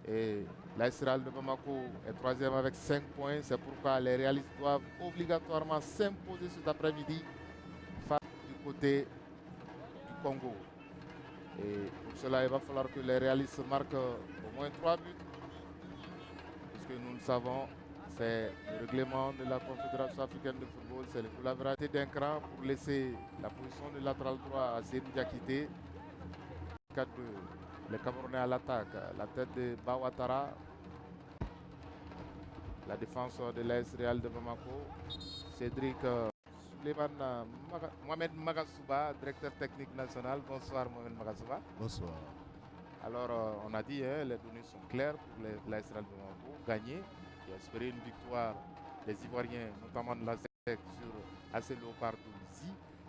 Et l'AS Real de Bamako est troisième avec 5 points. C'est pourquoi les réalistes doivent obligatoirement s'imposer cet après-midi face du côté du Congo. Et pour cela, il va falloir que les réalistes marquent au moins 3 buts. Puisque nous le savons, c'est le règlement de la Confédération africaine de football. C'est la variété d'un cran pour laisser la position de latéral droit à Seydou Diakité. Les Camerounais à l'attaque. La tête de Bawatara. La défense de l'AS Real de Bamako. Cédric Mohamed Magasuba, directeur technique national. Bonsoir Mohamed Magasuba. Bonsoir. Alors on a dit, les données sont claires pour l'AS Real de Bamako. Gagner et espérer une victoire des Ivoiriens, notamment de la SEC sur AC Léopard Toulouse.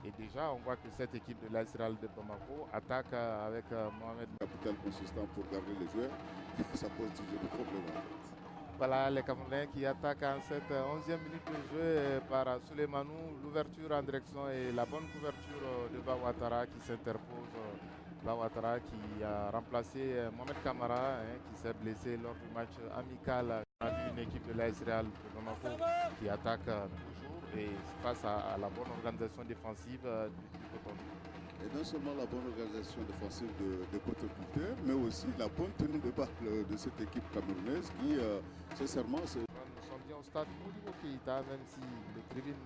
Et déjà, on voit que cette équipe de l'AS Real de Bamako attaque avec Mohamed. Capital consistant pour garder les joueurs, ça pose toujours des problèmes. Voilà les Camerounais qui attaquent en cette 11e minute de jeu par Souleymanou. L'ouverture en direction et la bonne couverture de Bawatara qui s'interpose. Bawatara qui a remplacé Mohamed Kamara qui s'est blessé lors du match amical. On a vu une équipe de l'AS Real de Bamako qui attaque toujours et face à la bonne organisation défensive du Cotonou. Et non seulement la bonne organisation défensive de Cotonou, mais aussi la bonne tenue de balle de cette équipe camerounaise qui, sincèrement, nous sommes bien au stade Modibo Keïta, même si le tribune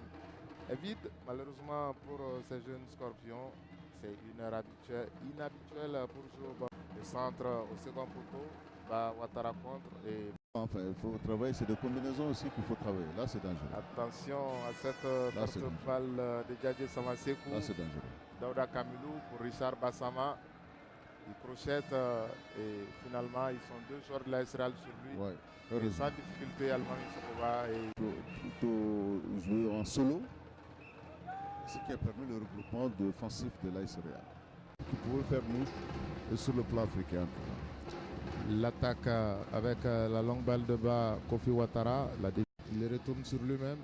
est vide. Malheureusement pour ces jeunes scorpions, c'est une heure inhabituelle pour jouer le centre au second poteau. Ouattara contre et... Enfin, il faut travailler, c'est des combinaisons aussi qu'il faut travailler. Là, c'est dangereux. Attention à cette balle de Djadje Samasekou. Là, c'est dangereux. Daouda Kamilou pour Richard Bassama. Il crochette et finalement, ils sont deux joueurs de l'AS Real sur lui. Ouais, sans difficulté, Almami Sokoba. Et... Plutôt jouer en solo, ce qui a permis le regroupement défensif de l'AS Real. Qui pouvait faire mouche sur le plan africain. L'attaque avec la longue balle de bas, Kofi Ouattara, il retourne sur lui-même,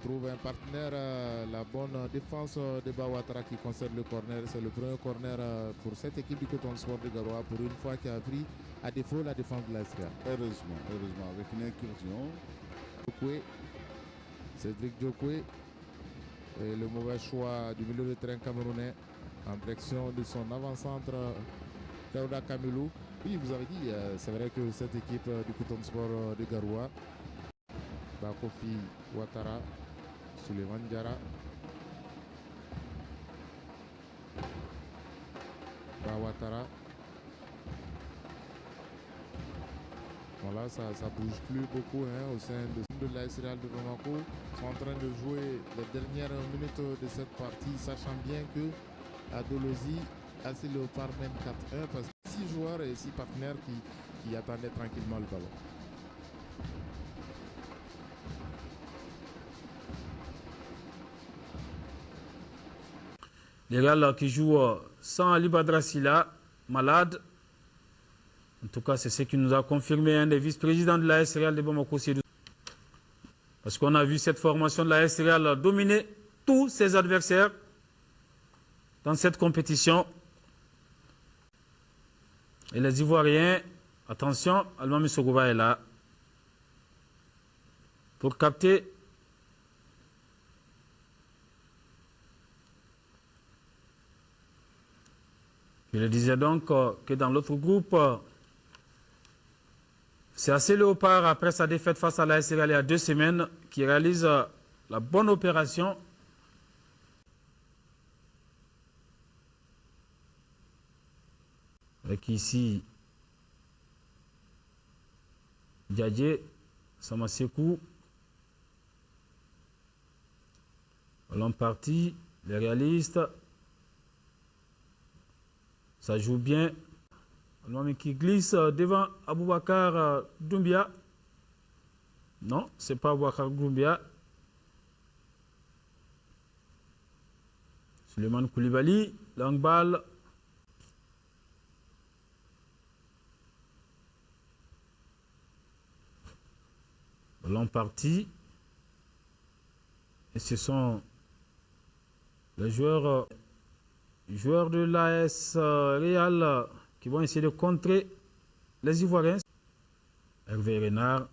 trouve un partenaire, la bonne défense de Bawatara qui concerne le corner. C'est le premier corner pour cette équipe du Coton Sport de Garoua, pour une fois qui a pris à défaut la défense de l'AS Real. Heureusement, avec une incursion. Cédric Djokwe, et le mauvais choix du milieu de terrain camerounais en direction de son avant-centre, Daouda Kamilou. Oui, vous avez dit, c'est vrai que cette équipe du Coton Sport de Garoua, Kofi Ouattara, Souleymane Diarra, Ouattara. Voilà, ça bouge plus beaucoup au sein de l'AS Real de Bamako. Ils sont en train de jouer les dernières minutes de cette partie, sachant bien que à Dolosi, AC Léopard mène 4-1 parce que 6 joueurs et 6 partenaires qui attendaient tranquillement le ballon. Les Real qui jouent sans Ali Badrasila, malade. En tout cas, c'est ce qui nous a confirmé un des vice-présidents de l'AS Real de Bamako. Parce qu'on a vu cette formation de l'AS Real dominer tous ses adversaires dans cette compétition. Et les Ivoiriens, attention, Almami Sokoba est là pour capter. Je le disais donc que dans l'autre groupe, c'est AC Léopard, après sa défaite face à l'AS Real il y a 2 semaines, qui réalise la bonne opération. Avec ici Djadje Samasekou. Ballon parti, les réalistes. Ça joue bien. L'homme qui glisse devant Aboubakar Doumbia. Non, c'est pas Aboubakar Doumbia. Souleymane Koulibaly, longue balle. Ballon parti. Et ce sont les joueurs de l'AS Real qui vont essayer de contrer les Ivoiriens. Hervé Renard.